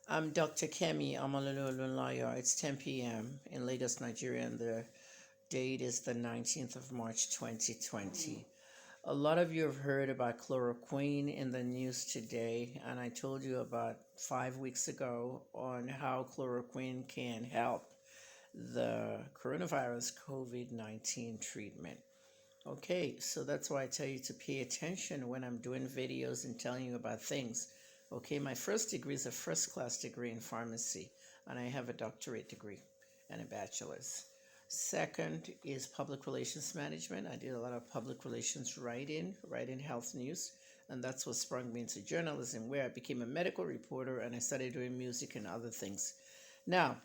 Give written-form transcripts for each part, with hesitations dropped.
I'm Dr. Kemi. I'm Olunloyo. It's 10 p.m. in Lagos, Nigeria, and the date is the 19th of March 2020. A lot of you have heard about chloroquine in the news today, and I told you about 5 weeks ago on how chloroquine can help the coronavirus COVID 19 treatment. Okay, so that's why I tell you to pay attention when I'm doing videos and telling you about things. Okay, my first degree is a first class degree in pharmacy, and I have a doctorate degree and a bachelor's. Second is public relations management. I did a lot of public relations writing health news, and that's what sprung me into journalism, where I became a medical reporter and I started doing music and other things. Now,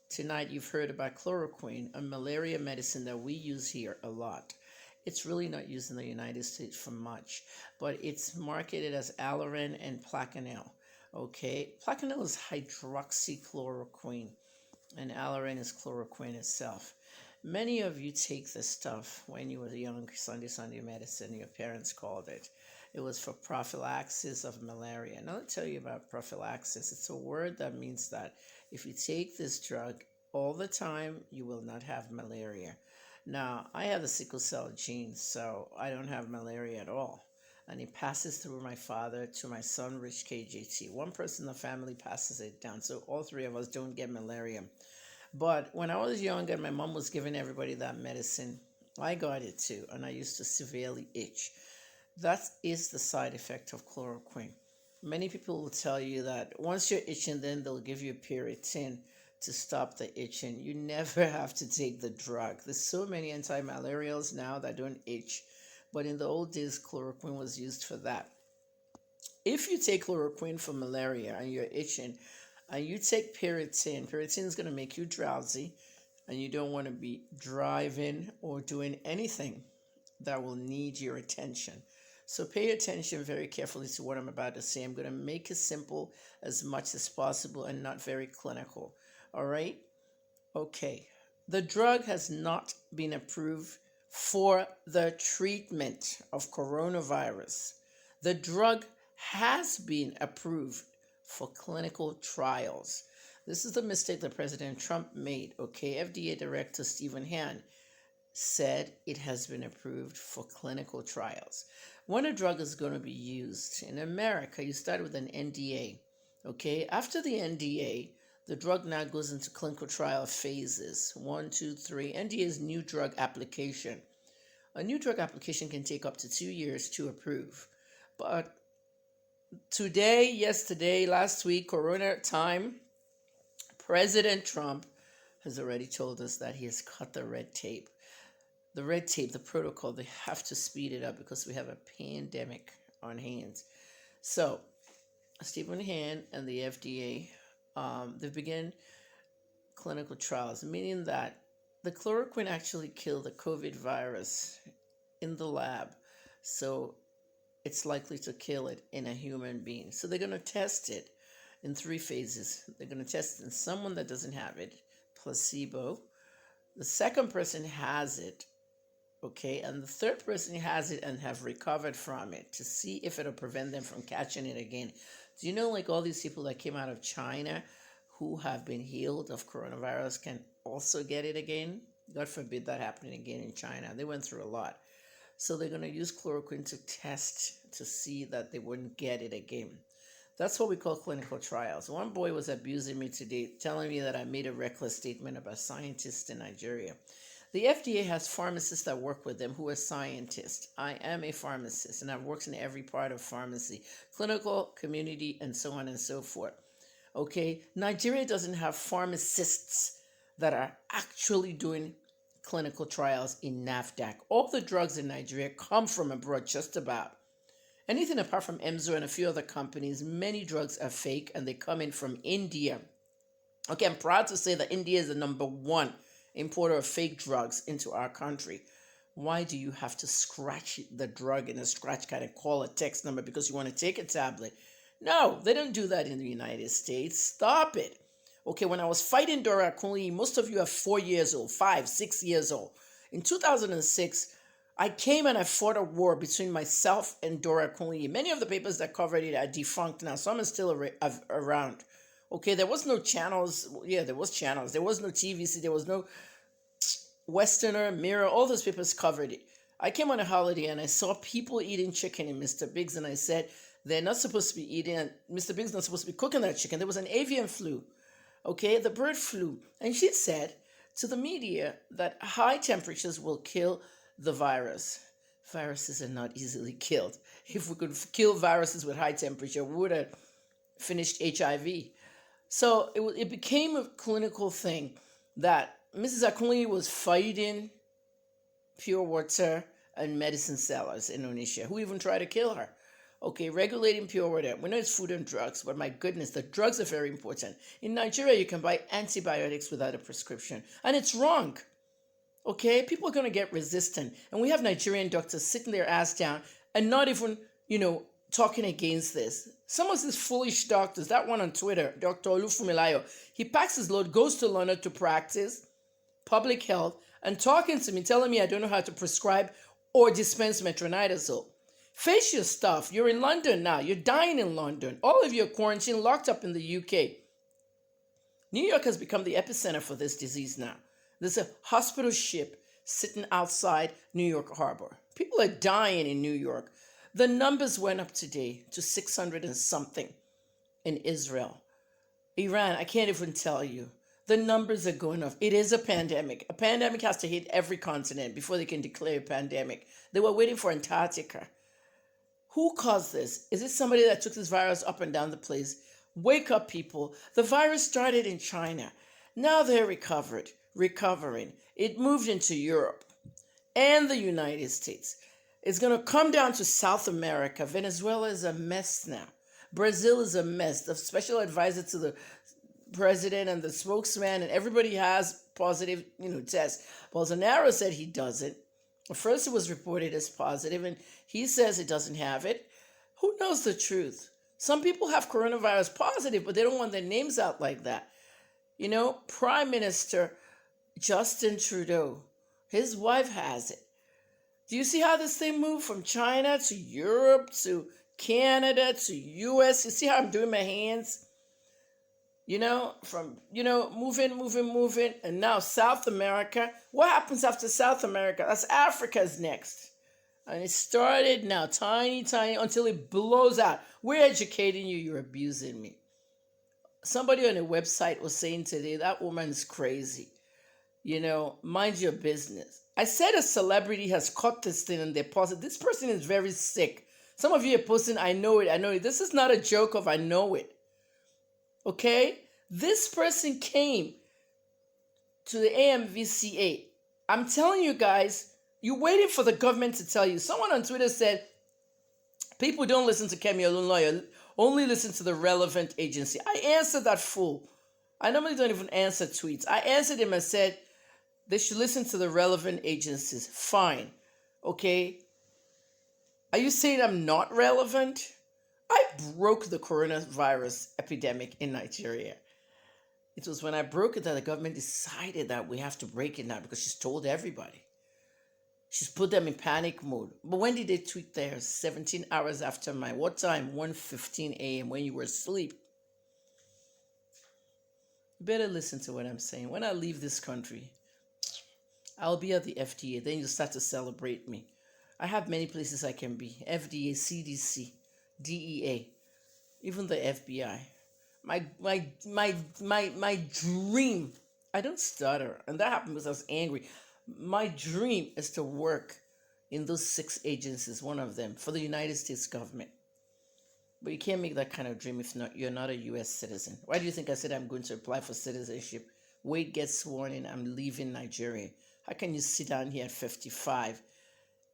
tonight you've heard about chloroquine, a malaria medicine that we use here a lot. It's really not used in the United States for much, but it's marketed as Alarin and Plaquenil. Okay, Plaquenil is hydroxychloroquine, and Alarin is chloroquine itself. Many of you take this stuff when you were young, Sunday medicine, your parents called it. It was for prophylaxis of malaria. Now, let me tell you about prophylaxis. It's a word that means that if you take this drug all the time, you will not have malaria. Now, I have the sickle cell gene, so I don't have malaria at all. And it passes through my father to my son, Rich KJT. One person in the family passes it down, so all three of us don't get malaria. But when I was young and my mom was giving everybody that medicine, I got it too, and I used to severely itch. That is the side effect of chloroquine. Many people will tell you that once you're itching, then they'll give you Piriton to stop the itching. You never have to take the drug. There's so many anti-malarials now that don't itch, but in the old days, chloroquine was used for that. If you take chloroquine for malaria and you're itching, and you take Piriton is going to make you drowsy, and you don't want to be driving or doing anything that will need your attention. So pay attention very carefully to what I'm about to say. I'm going to make it simple as much as possible and not very clinical. All right? Okay. The drug has not been approved for the treatment of coronavirus. The drug has been approved for clinical trials. This is the mistake that President Trump made. Okay, FDA Director Stephen Hahn said it has been approved for clinical trials. When a drug is going to be used in America, you start with an NDA. Okay, after the NDA, the drug now goes into clinical trial phases 1, 2, 3. NDA is new drug application. A new drug application can take up to 2 years to approve. But today, yesterday, last week, Corona time, President Trump has already told us that he has cut the red tape. The red tape, the protocol, they have to speed it up because we have a pandemic on hands. So, Stephen Hahn and the FDA, they've begun clinical trials, meaning that the chloroquine actually killed the COVID virus in the lab. So, it's likely to kill it in a human being. So, they're going to test it in 3 phases. They're going to test it in someone that doesn't have it, placebo. The second person has it, okay, and the third person has it and have recovered from it to see if it'll prevent them from catching it again. Do you know, like, all these people that came out of China who have been healed of coronavirus can also get it again? God forbid that happening again in China. They went through a lot. So they're going to use chloroquine to test to see that they wouldn't get it again. That's what we call clinical trials. One boy was abusing me today, telling me that I made a reckless statement about scientists in Nigeria. The FDA has pharmacists that work with them who are scientists. I am a pharmacist, and I've worked in every part of pharmacy, clinical, community, and so on and so forth. Okay, Nigeria doesn't have pharmacists that are actually doing clinical trials in NAFDAC. All the drugs in Nigeria come from abroad, just about. Anything apart from Emzo and a few other companies, many drugs are fake and they come in from India. Okay, I'm proud to say that India is the number 1 importer of fake drugs into our country. Why do you have to scratch the drug in a scratch card and call a text number because you want to take a tablet? No, they don't do that in the United States. Stop it. Okay, when I was fighting Dora Kunli, most of you are 4 years old, 5, 6 years old. In 2006, I came and I fought a war between myself and Dora Kunli. Many of the papers that covered it are defunct now. Some are still around. Okay, there was no channels. Yeah, there was channels. There was no TVC. There was no Westerner, Mirror. All those papers covered it. I came on a holiday and I saw people eating chicken in Mr. Biggs, and I said they're not supposed to be eating. Mr. Biggs not supposed to be cooking that chicken. There was an avian flu. Okay, the bird flu, and she said to the media that high temperatures will kill the virus. Viruses are not easily killed. If we could kill viruses with high temperature, we would have finished HIV. So it became a clinical thing that Mrs. Akunyi was fighting pure water and medicine sellers in Indonesia, who even tried to kill her. Okay, regulating pure water. We know it's food and drugs, but my goodness, the drugs are very important. In Nigeria, you can buy antibiotics without a prescription, and it's wrong. Okay, people are going to get resistant, and we have Nigerian doctors sitting their ass down and not even, talking against this. Some of these foolish doctors, that one on Twitter, Dr. Olunloyo, he packs his load, goes to London to practice public health, and talking to me, telling me I don't know how to prescribe or dispense metronidazole. Face your stuff. You're in London now. You're dying in London. All of you are quarantined, locked up in the UK. New York has become the epicenter for this disease now. There's a hospital ship sitting outside New York Harbor. People are dying in New York. The numbers went up today to 600 and something in Israel. Iran, I can't even tell you. The numbers are going up. It is a pandemic. A pandemic has to hit every continent before they can declare a pandemic. They were waiting for Antarctica. Who caused this? Is it somebody that took this virus up and down the place? Wake up, people. The virus started in China. Now they're recovering. It moved into Europe and the United States. It's going to come down to South America. Venezuela is a mess now. Brazil is a mess. The special advisor to the president and the spokesman and everybody has positive, tests. Bolsonaro said he doesn't. First, it was reported as positive, and he says it doesn't have it. Who knows the truth? Some people have coronavirus positive, but they don't want their names out like that. Prime Minister Justin Trudeau, his wife has it. Do you see how this thing moved from China to Europe to Canada to US? You see how I'm doing my hands? Moving, and now South America. What happens after South America? That's Africa's next. And it started now, tiny, until it blows out. We're educating you, you're abusing me. Somebody on a website was saying today, that woman's crazy. Mind your business. I said a celebrity has caught this thing and they're positive. This person is very sick. Some of you are posting, I know it. This is not a joke of I know it. Okay? This person came to the AMVCA. I'm telling you guys, you're waiting for the government to tell you. Someone on Twitter said, people don't listen to Kemi Olunloyo, only listen to the relevant agency. I answered that fool. I normally don't even answer tweets. I answered him and said, they should listen to the relevant agencies. Fine. Okay? Are you saying I'm not relevant? I broke the coronavirus epidemic in Nigeria. It was when I broke it that the government decided that we have to break it now because she's told everybody. She's put them in panic mode. But when did they tweet there? 17 hours after what time? 1:15 a.m. when you were asleep. You better listen to what I'm saying. When I leave this country, I'll be at the FDA. Then you'll start to celebrate me. I have many places I can be. FDA, CDC, DEA, even the FBI. My dream, I don't stutter, and that happened because I was angry. My dream is to work in those 6 agencies, one of them, for the United States government. But you can't make that kind of dream if you're not a U.S. citizen. Why do you think I said I'm going to apply for citizenship? Wait, get sworn in, I'm leaving Nigeria. How can you sit down here at 55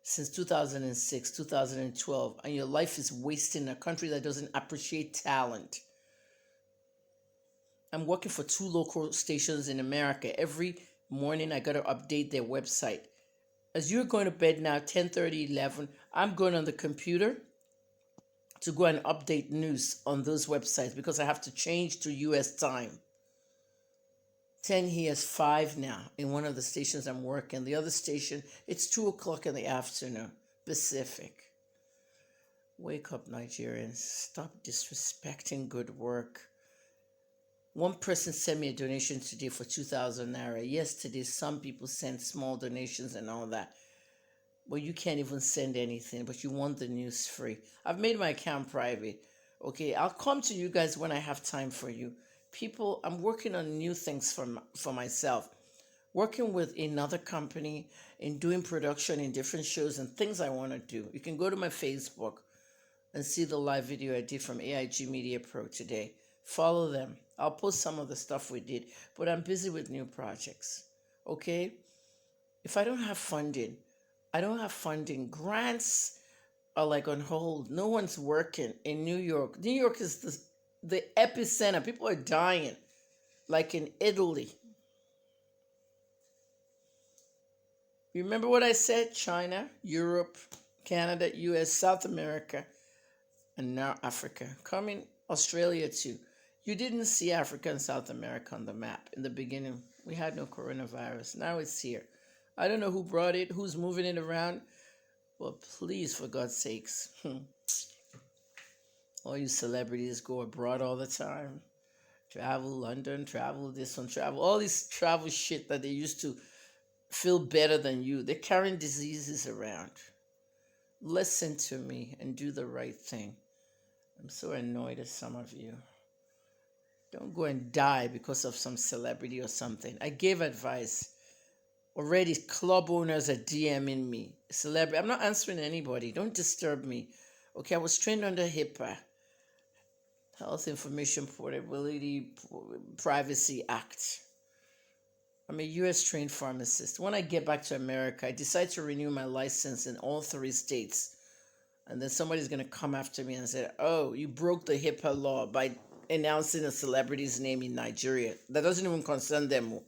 since 2006, 2012, and your life is wasted in a country that doesn't appreciate talent? I'm working for 2 local stations in America. Every morning I got to update their website. As you're going to bed now, 10:30, 11, I'm going on the computer to go and update news on those websites because I have to change to US time. 10 years, 5 now in one of the stations I'm working. The other station, it's 2 o'clock in the afternoon, Pacific. Wake up, Nigerians. Stop disrespecting good work. One person sent me a donation today for 2,000 naira. Yesterday, some people sent small donations and all that. Well, you can't even send anything, but you want the news free. I've made my account private. Okay, I'll come to you guys when I have time for you. People, I'm working on new things for myself. Working with another company and doing production in different shows and things I want to do. You can go to my Facebook and see the live video I did from AIG Media Pro today. Follow them. I'll post some of the stuff we did, but I'm busy with new projects. Okay? If I don't have funding, I don't have funding. Grants are like on hold. No one's working in New York. New York is the epicenter. People are dying, like in Italy. You remember what I said? China, Europe, Canada, US, South America, and now Africa. Coming Australia too. You didn't see Africa and South America on the map in the beginning. We had no coronavirus. Now it's here. I don't know who brought it, who's moving it around. Well, please, for God's sakes. All you celebrities go abroad all the time. Travel London, travel this one, travel. All this travel shit that they used to feel better than you. They're carrying diseases around. Listen to me and do the right thing. I'm so annoyed at some of you. Don't go and die because of some celebrity or something. I gave advice. Already club owners are DMing me. Celebrity. I'm not answering anybody. Don't disturb me. Okay, I was trained under HIPAA, Health Information Portability Privacy Act. I'm a US trained pharmacist. When I get back to America, I decide to renew my license in all 3 states. And then somebody's going to come after me and say, oh, you broke the HIPAA law by announcing a celebrity's name in Nigeria. That doesn't even concern them.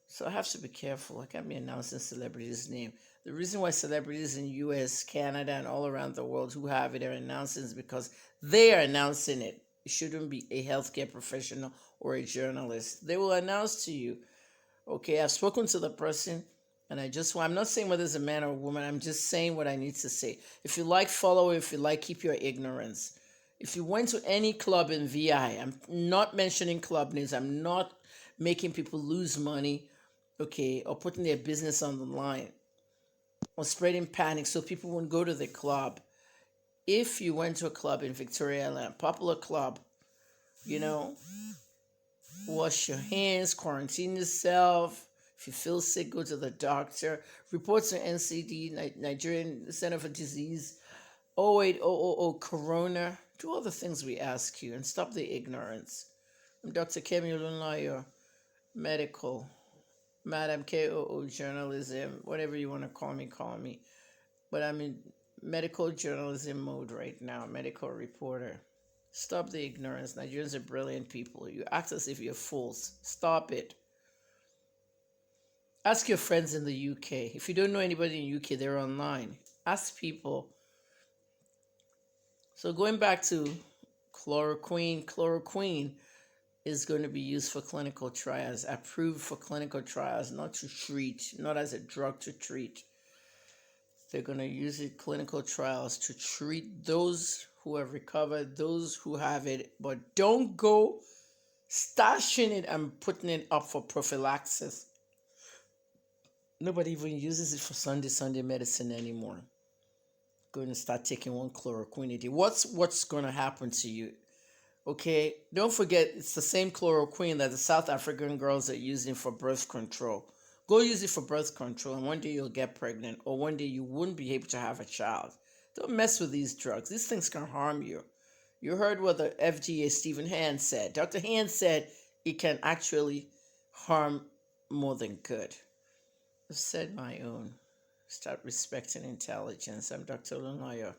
So I have to be careful. I can't be announcing celebrities' name. The reason why celebrities in US, Canada, and all around the world who have it are announcing is because they are announcing it. It shouldn't be a healthcare professional or a journalist. They will announce to you. Okay, I've spoken to the person, and I'm not saying whether it's a man or a woman. I'm just saying what I need to say. If you like, follow. If you like, keep your ignorance. If you went to any club in VI, I'm not mentioning club names. I'm not making people lose money, okay, or putting their business on the line or spreading panic so people won't go to the club. If you went to a club in Victoria Land, popular club, wash your hands, quarantine yourself. If you feel sick, go to the doctor. Report to NCD, Nigerian Center for Disease, 08000 Corona. Do all the things we ask you and stop the ignorance. I'm Dr. Kemi Olunloyo, medical, Madam KOO journalism, whatever you want to call me. But I'm in medical journalism mode right now, medical reporter. Stop the ignorance. Nigerians are brilliant people. You act as if you're fools. Stop it. Ask your friends in the UK. If you don't know anybody in the UK, they're online. Ask people. So going back to chloroquine is going to be used for clinical trials, approved for clinical trials, not to treat, not as a drug to treat. They're going to use it clinical trials to treat those who have recovered, those who have it, but don't go stashing it and putting it up for prophylaxis. Nobody even uses it for Sunday medicine anymore. Going to start taking one chloroquine a day. What's going to happen to you? Okay, don't forget it's the same chloroquine that the South African girls are using for birth control. Go use it for birth control, and one day you'll get pregnant, or one day you wouldn't be able to have a child. Don't mess with these drugs. These things can harm you. You heard what the FDA Stephen Hand said. Dr. Hand said it can actually harm more than good. I've said my own. Start respecting intelligence. I'm Dr. Olunloyo.